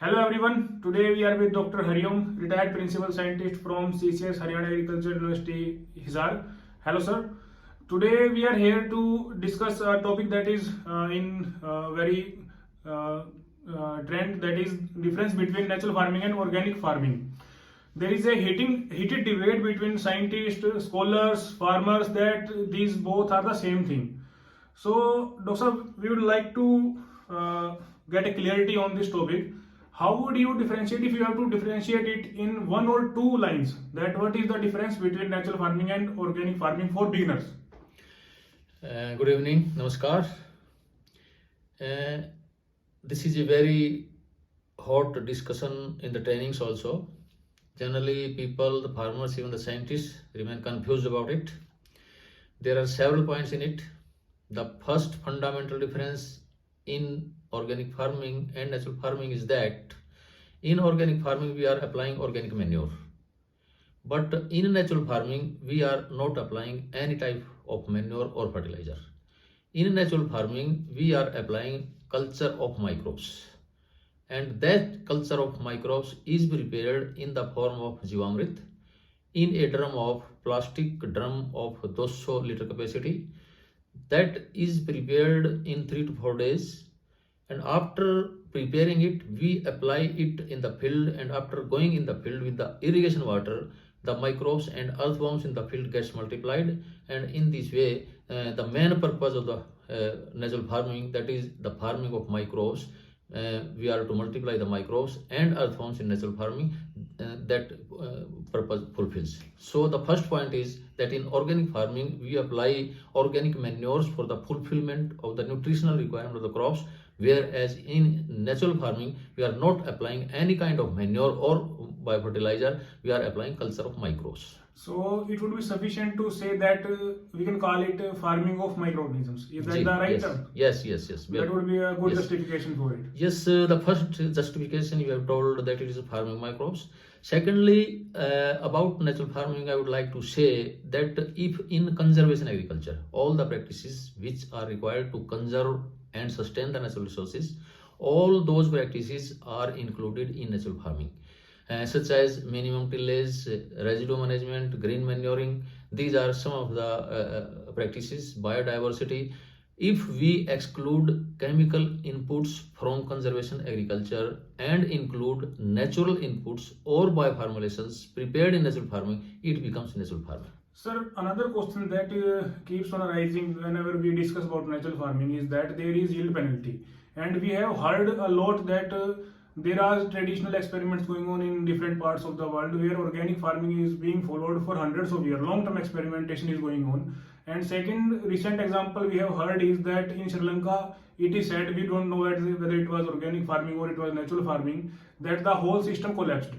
Hello everyone. Today we are with Dr. Hariom, retired principal scientist from CCS Haryana Agriculture University, Hisar. Hello sir. Today we are here to discuss a topic that is in very trend, that is difference between natural farming and organic farming. There is a heated debate between scientists, scholars, farmers that these both are the same thing. So, Doctor, we would like to get a clarity on this topic. How would you differentiate, if you have to differentiate it in one or two lines, that what is the difference between natural farming and organic farming for beginners? Good evening, namaskar. This is a very hot discussion in the trainings also. Generally, people, the farmers, even the scientists remain confused about it. There are several points in it. The first fundamental difference in organic farming and natural farming is that in organic farming we are applying organic manure, but in natural farming we are not applying any type of manure or fertilizer. In natural farming we are applying culture of microbes, and that culture of microbes is prepared in the form of Jivamrit in a drum of plastic drum of 200 liter capacity. That is prepared in 3 to 4 days, and after preparing it we apply it in the field, and after going in the field with the irrigation water, the microbes and earthworms in the field gets multiplied, and in this way the main purpose of the natural farming, that is the farming of microbes, we are to multiply the microbes and earthworms in natural farming, that purpose fulfills. So the first point is that in organic farming we apply organic manures for the fulfillment of the nutritional requirement of the crops, whereas in natural farming we are not applying any kind of manure or biofertilizer, we are applying culture of microbes. So it would be sufficient to say that we can call it farming of microorganisms. Is that the right yes, term? yes. That would be a good Yes. justification for it. Yes, the first justification you have told that it is farming microbes. Secondly, about natural farming, I would like to say that if in conservation agriculture, all the practices which are required to conserve and sustain the natural resources, all those practices are included in natural farming, such as minimum tillage, residue management, green manuring. These are some of the practices. Biodiversity. If we exclude chemical inputs from conservation agriculture and include natural inputs or bioformulations prepared in natural farming, it becomes natural farming. Sir, another question that keeps on arising whenever we discuss about natural farming is that there is yield penalty, and we have heard a lot that there are traditional experiments going on in different parts of the world where organic farming is being followed for hundreds of years. Long-term experimentation is going on. And second recent example we have heard is that in Sri Lanka, it is said, we don't know whether it was organic farming or it was natural farming, that the whole system collapsed.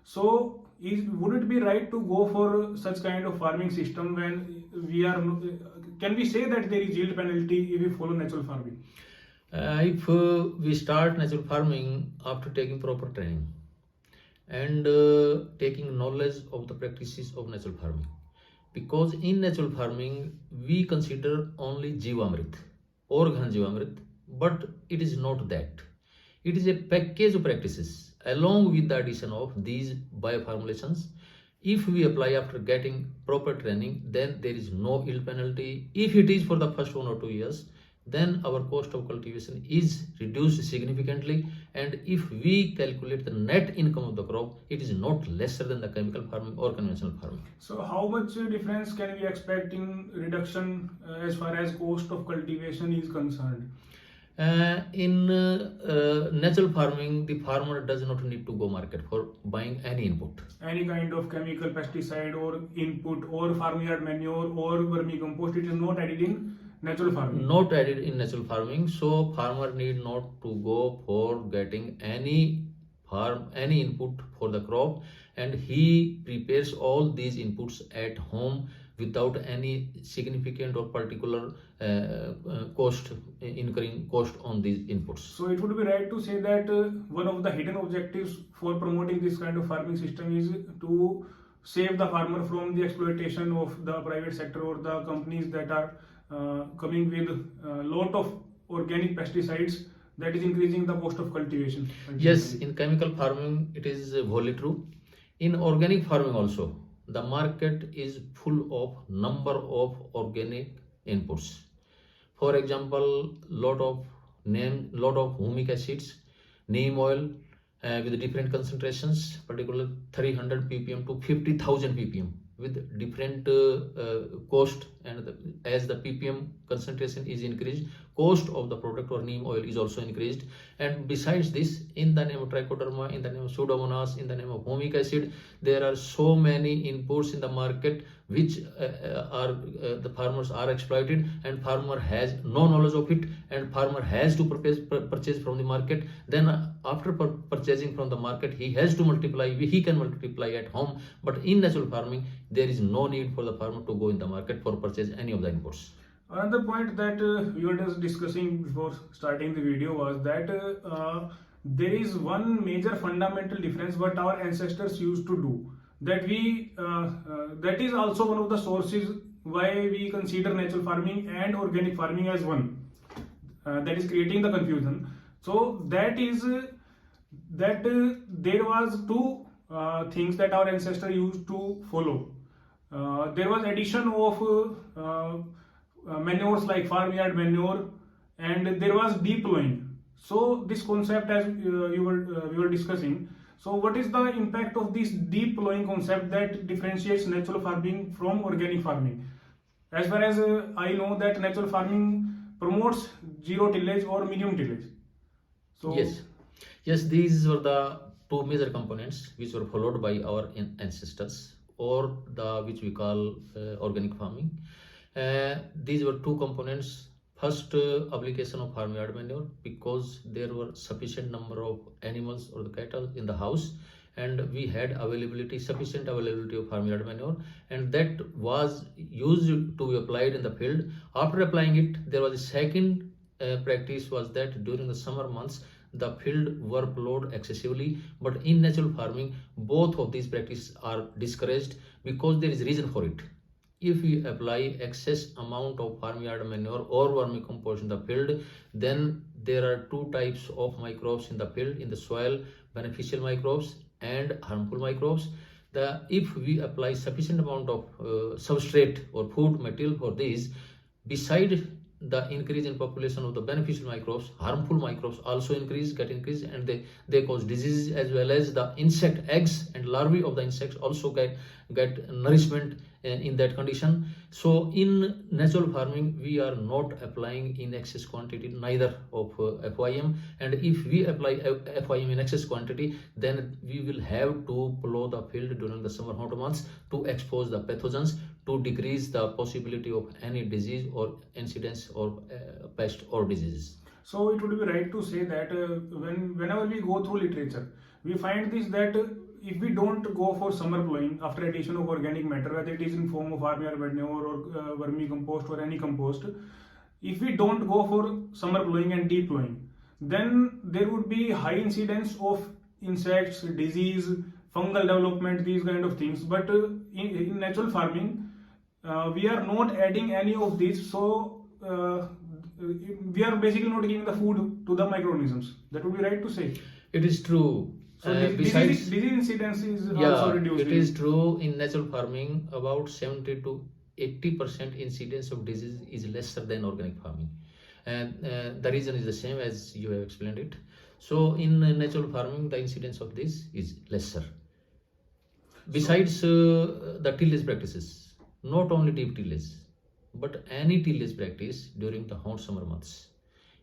So would it be right to go for such kind of farming system when we are, can we say that there is yield penalty if we follow natural farming? If we start natural farming after taking proper training and taking knowledge of the practices of natural farming, because in natural farming we consider only Jivamrit or Ghan Jivamrit, but it is not that. It is a package of practices along with the addition of these bioformulations. If we apply after getting proper training, then there is no yield penalty. If it is for the first 1 or 2 years, then our cost of cultivation is reduced significantly, and if we calculate the net income of the crop, it is not lesser than the chemical farming or conventional farming. So how much difference can we expect in reduction as far as cost of cultivation is concerned? In natural farming, the farmer does not need to go market for buying any input. Any kind of chemical pesticide or input or farmyard manure or vermicompost, it is not added in natural farming. Not added in natural farming, so farmer need not to go for getting any input for the crop, and he prepares all these inputs at home without any significant or particular incurring cost on these inputs. So it would be right to say that one of the hidden objectives for promoting this kind of farming system is to save the farmer from the exploitation of the private sector or the companies that are coming with a lot of organic pesticides that is increasing the cost of cultivation. Yes, in chemical farming it is wholly true. In organic farming also, the market is full of number of organic inputs. For example, lot of humic acids, neem oil with different concentrations, particularly 300 ppm to 50,000 ppm with different cost, and as the ppm concentration is increased, cost of the product or neem oil is also increased. And besides this, in the name of trichoderma, in the name of pseudomonas, in the name of humic acid, there are so many inputs in the market which the farmers are exploited, and farmer has no knowledge of it, and farmer has to purchase from the market. Then after purchasing from the market, he has to multiply. He can multiply at home, but in natural farming there is no need for the farmer to go in the market for purchase any of the inputs. Another point that we were just discussing before starting the video was that there is one major fundamental difference what our ancestors used to do, that that is also one of the sources why we consider natural farming and organic farming as one, that is creating the confusion. So that is that there was two things that our ancestors used to follow. There was addition of manures like farmyard manure, and there was deep plowing. So this concept, as we were discussing, so what is the impact of this deep plowing concept that differentiates natural farming from organic farming? As far as I know, that natural farming promotes zero tillage or minimum tillage. So yes, these were the two major components which were followed by our ancestors, or the which we call organic farming. These were two components. First, application of farmyard manure, because there were sufficient number of animals or the cattle in the house, and we had sufficient availability of farmyard manure, and that was used to be applied in the field. After applying it, there was a second practice, was that during the summer months the field were plowed excessively. But in natural farming, both of these practices are discouraged, because there is reason for it. If we apply excess amount of farmyard manure or vermicompost in the field, then there are two types of microbes in the field, in the soil: beneficial microbes and harmful microbes. If we apply sufficient amount of substrate or food material for these, beside the increase in population of the beneficial microbes, harmful microbes also get increased, and they cause diseases, as well as the insect eggs and larvae of the insects also get nourishment in that condition. So in natural farming, we are not applying in excess quantity neither of FYM, and if we apply FYM in excess quantity, then we will have to plow the field during the summer hot months to expose the pathogens, to decrease the possibility of any disease or incidence or pest or diseases. So it would be right to say that whenever we go through literature, we find this, that if we don't go for summer plowing after addition of organic matter, whether it is in form of farmyard manure or vermicompost or any compost, if we don't go for summer plowing and deep plowing, then there would be high incidence of insects, disease, fungal development, these kind of things. But in natural farming, we are not adding any of these, so we are basically not giving the food to the microorganisms. That would be right to say. It is true. Disease incidence is also reduced. It is true. In natural farming, about 70 to 80% incidence of disease is lesser than organic farming, and the reason is the same as you have explained it. So in natural farming, the incidence of this is lesser. Besides the tillage practices, not only deep tillage, but any tillage practice during the hot summer months,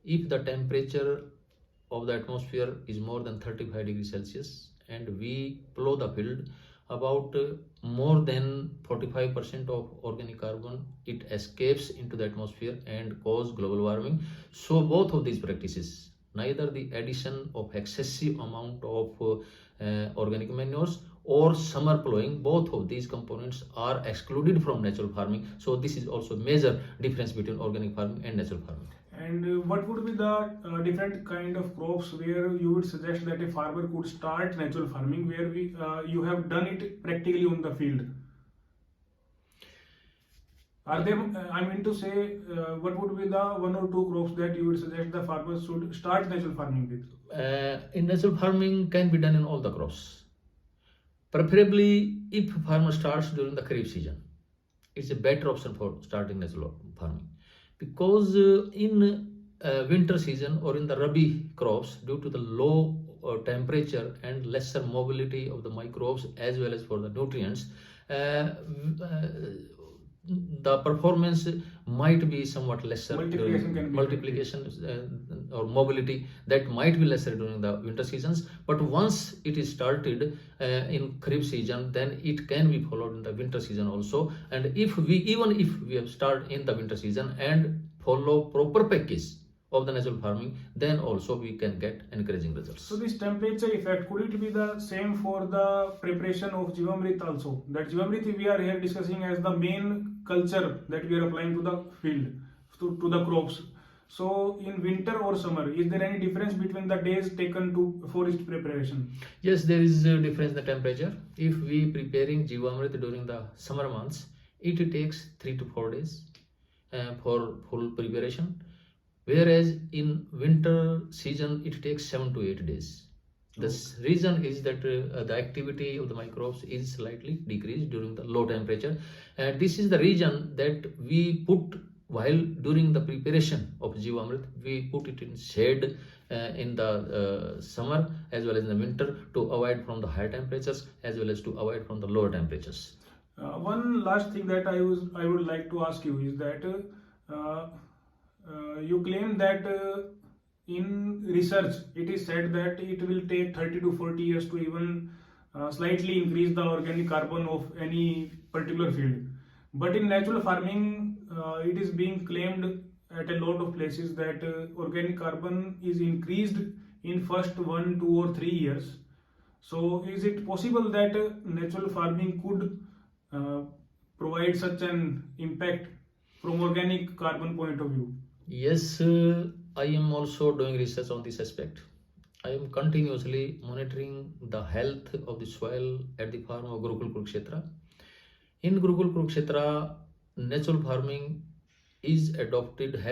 if the temperature of the atmosphere is more than 35 degrees Celsius and we plow the field, about more than 45% of organic carbon it escapes into the atmosphere and cause global warming. So both of these practices, neither the addition of excessive amount of organic manures or summer plowing, both of these components are excluded from natural farming. So this is also a major difference between organic farming and natural farming. And what would be the different kind of crops where you would suggest that a farmer could start natural farming, where you have done it practically on the field? Are they, I mean to say, what would be the one or two crops that you would suggest the farmers should start natural farming with? In natural farming can be done in all the crops. Preferably, if farmer starts during the Kharif season, it's a better option for starting natural farming, because in winter season or in the Rabi crops, due to the low temperature and lesser mobility of the microbes as well as for the nutrients, uh, the performance might be somewhat lesser. Multiplication or mobility that might be lesser during the winter seasons, but once it is started in Kharif season, then it can be followed in the winter season also. And even if we have started in the winter season and follow proper package of the natural farming, then also we can get encouraging results. So this temperature effect, could it be the same for the preparation of Jivamrit also? That Jivamrit we are here discussing as the main culture that we are applying to the field, to the crops. So in winter or summer, is there any difference between the days taken for its preparation? Yes, there is a difference in the temperature. If we preparing Jivamrit during the summer months, it takes 3 to 4 days for full preparation. Whereas in winter season, it takes 7 to 8 days. The reason is that the activity of the microbes is slightly decreased during the low temperature. And this is the reason that we put, while during the preparation of Jivamrit, we put it in shade in the summer as well as in the winter, to avoid from the high temperatures as well as to avoid from the lower temperatures. One last thing that I would like to ask you is that you claim that in research it is said that it will take 30 to 40 years to even slightly increase the organic carbon of any particular field. But in natural farming, it is being claimed at a lot of places that organic carbon is increased in first 1, 2 or 3 years. So is it possible that natural farming could provide such an impact from organic carbon point of view? Yes, I am also doing research on this aspect. I am continuously monitoring the health of the soil at the farm of Gurukul Kurukshetra. In Gurukul Kurukshetra, natural farming has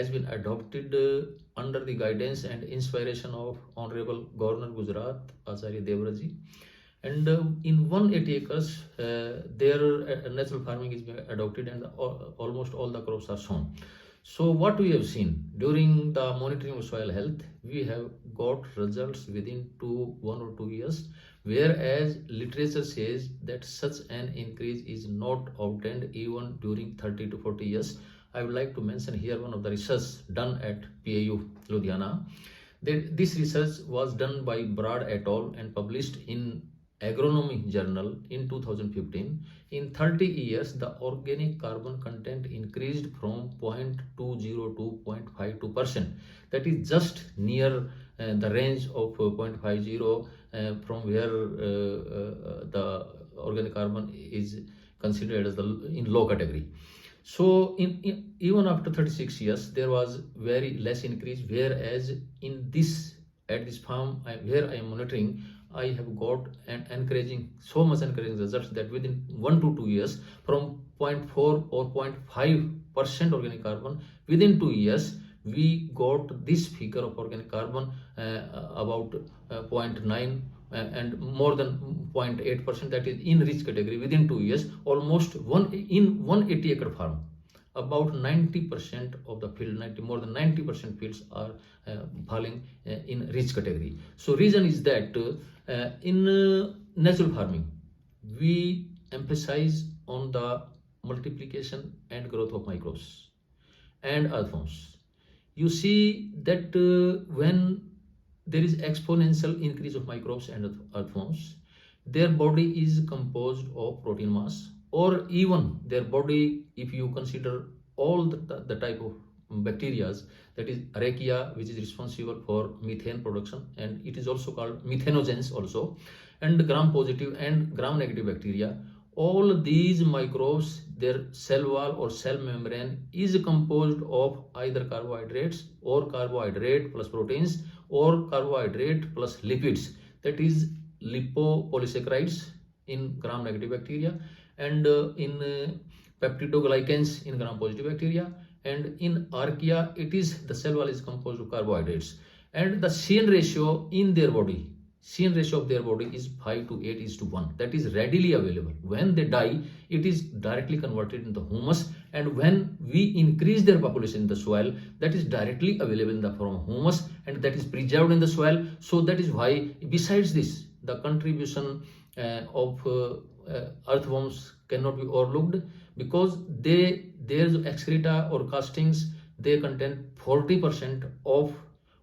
been adopted under the guidance and inspiration of Honorable Governor Gujarat, Acharya Devraji. And in 180 acres, their natural farming is being adopted, and almost all the crops are sown. So what we have seen during the monitoring of soil health, we have got results within 1 or 2 years, whereas literature says that such an increase is not obtained even during 30 to 40 years. I would like to mention here one of the research done at PAU Ludhiana. This research was done by Brad et al. And published in Agronomy Journal in 2015. In 30 years, the organic carbon content increased from 0.20 to 0.52%. That is just near the range of 0.50 from where the organic carbon is considered as in low category. So even after 36 years, there was very less increase, whereas at this farm where I am monitoring, I have got so much encouraging results that within 1 to 2 years, from 0.4 or 0.5% organic carbon, within 2 years, we got this figure of organic carbon about 0.9 and more than 0.8%, that is in rich category within 2 years, almost in 180 acre farm. About 90% of the field, more than 90% fields are falling in rich category. So reason is that in natural farming, we emphasize on the multiplication and growth of microbes and earthworms. You see that when there is exponential increase of microbes and earthworms, their body is composed of protein mass, or even their body, if you consider all the type of bacteria, that is archaea, which is responsible for methane production, and it is also called methanogens also, and gram positive and gram negative bacteria. All these microbes, their cell wall or cell membrane is composed of either carbohydrates or carbohydrate plus proteins or carbohydrate plus lipids, that is lipopolysaccharides in gram negative bacteria, and in peptidoglycans in gram-positive bacteria, and in archaea it is the cell wall is composed of carbohydrates, and the CN ratio in their body, CN ratio of their body is 5 to 8 is to 1. That is readily available. When they die, it is directly converted into humus, and when we increase their population in the soil, that is directly available in the form of humus, and that is preserved in the soil. So that is why, besides this, the contribution of earthworms cannot be overlooked, because their excreta or castings, they contain 40% of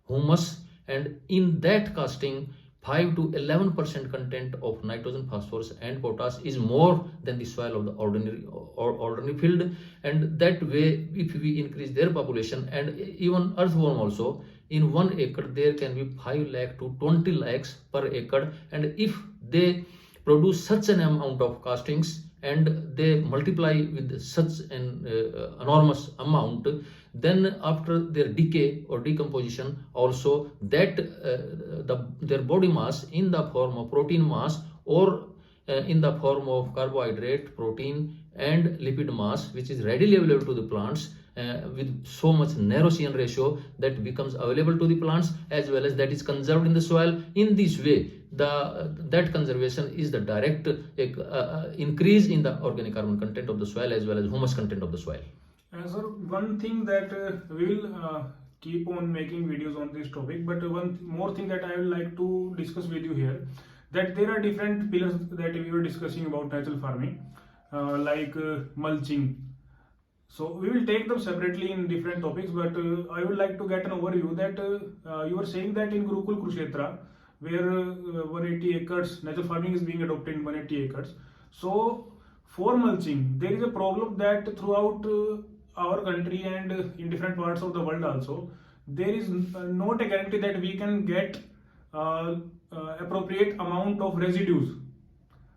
humus, and in that casting 5 to 11% content of nitrogen, phosphorus and potash is more than the soil of the ordinary field. And that way, if we increase their population, and even earthworm also, in 1 acre there can be 5 lakh to 20 lakhs per acre, and if they produce such an amount of castings and they multiply with such an enormous amount, then after their decay or decomposition also, that their body mass in the form of protein mass or in the form of carbohydrate, protein and lipid mass, which is readily available to the plants with so much narrow CN ratio, that becomes available to the plants, as well as that is conserved in the soil. In this way, that conservation is the direct increase in the organic carbon content of the soil as well as humus content of the soil. Sir, one thing that we will keep on making videos on this topic, but one more thing that I would like to discuss with you here, that there are different pillars that we were discussing about natural farming, like mulching. So we will take them separately in different topics, but I would like to get an overview that you were saying that in Gurukul Kurukshetra, where 180 acres natural farming is being adopted in 180 acres. So for mulching, there is a problem that throughout our country and in different parts of the world also, there is not a guarantee that we can get appropriate amount of residues.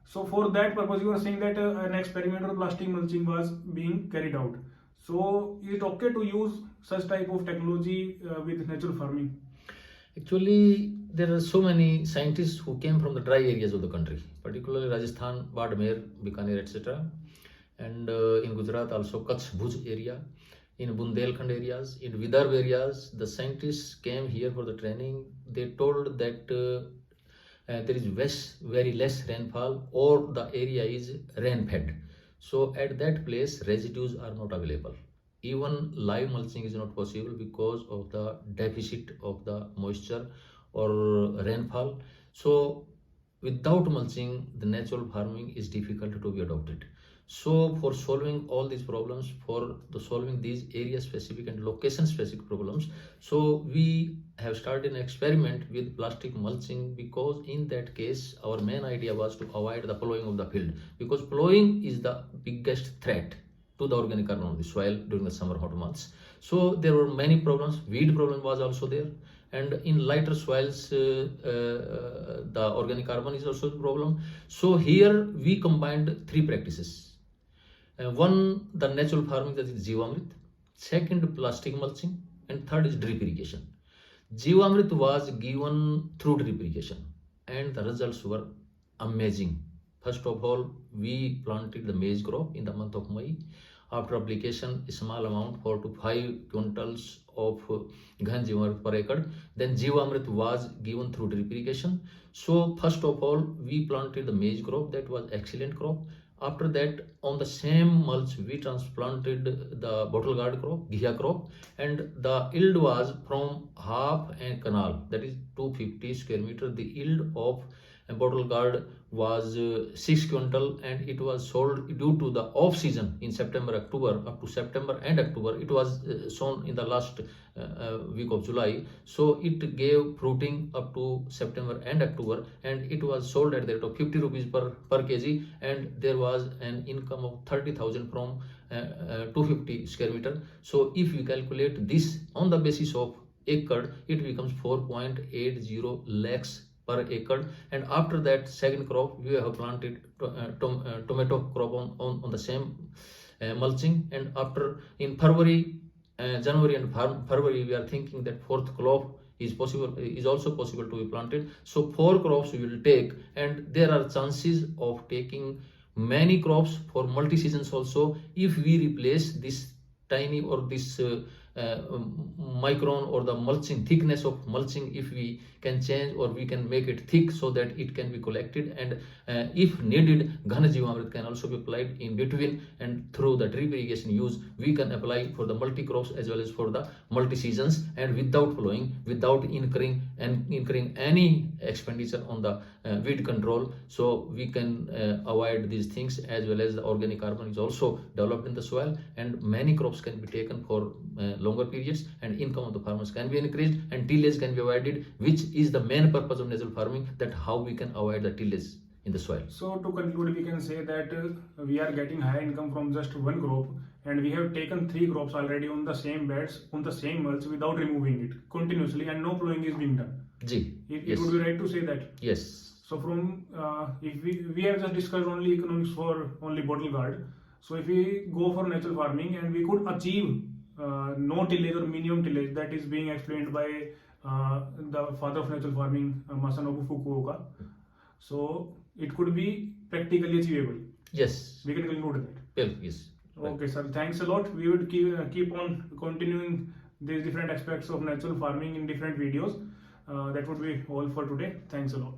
So for that purpose, you are saying that an experimental plastic mulching was being carried out. So is it okay to use such type of technology with natural farming? Actually, there are so many scientists who came from the dry areas of the country, particularly Rajasthan, Badmer, Bikaner, etc. And in Gujarat also, Kutch, Bhuj area, in Bundelkhand areas, in Vidarbha areas, the scientists came here for the training. They told that there is very less rainfall, or the area is rain fed. So at that place, residues are not available. Even live mulching is not possible because of the deficit of the moisture or rainfall. So without mulching, the natural farming is difficult to be adopted. So for solving all these problems, for solving these area specific and location specific problems, so we have started an experiment with plastic mulching, because in that case our main idea was to avoid the plowing of the field, because plowing is the biggest threat to the organic carbon of the soil during the summer hot months. So there were many problems. Weed problem was also there, and in lighter soils the organic carbon is also a problem. So here we combined 3 practices. One, the natural farming, that is Jivamrit. Second, plastic mulching, and third is drip irrigation. Jivamrit was given through drip irrigation, and the results were amazing. First of all, we planted the maize crop in the month of May. After application, a small amount, 4 to 5 quintals of Ghan Jivamrit per acre. Then Jivamrit was given through drip irrigation. So first of all, we planted the maize crop. That was excellent crop. After that, on the same mulch, we transplanted the bottle gourd crop, ghia crop, and the yield was from half a canal, that is 250 square meter. The yield of a bottle gourd was 6 quintal, and it was sold due to the off season in September, October. Up to September and October, it was sown in the last week of July. So it gave fruiting up to September and October, and it was sold at the rate of 50 rupees per kg, and there was an income of 30,000 from 250 square meter. So if we calculate this on the basis of acre, it becomes 4.80 lakhs per acre. And after that, second crop, we have planted tomato crop on the same mulching. And after, in February, January and February, we are thinking that fourth crop is also possible to be planted. So 4 crops we will take, and there are chances of taking many crops for multi seasons also. If we replace this tiny or this micron or the mulching thickness of mulching, if we can change or we can make it thick so that it can be collected, and if needed ghana jivamrit can also be applied in between, and through the drip irrigation use we can apply for the multi crops as well as for the multi seasons, and without following, without incurring any expenditure on the weed control. So we can avoid these things, as well as the organic carbon is also developed in the soil, and many crops can be taken for longer periods, and income of the farmers can be increased, and tillage can be avoided, which is the main purpose of natural farming, that how we can avoid the tillage in the soil. So to conclude, we can say that we are getting high income from just one crop, and we have taken 3 crops already on the same beds, on the same mulch, without removing it continuously, and no plowing is being done. It Yes. would be right to say that. Yes. So from if we have just discussed only economics for only bottle guard. So if we go for natural farming and we could achieve no tillage or minimum tillage, that is being explained by the father of natural farming, Masanobu Fukuoka. So it could be practically achievable. Yes. We can conclude that. Well, yes. Okay, sir. Thanks a lot. We would keep on continuing these different aspects of natural farming in different videos. That would be all for today. Thanks a lot.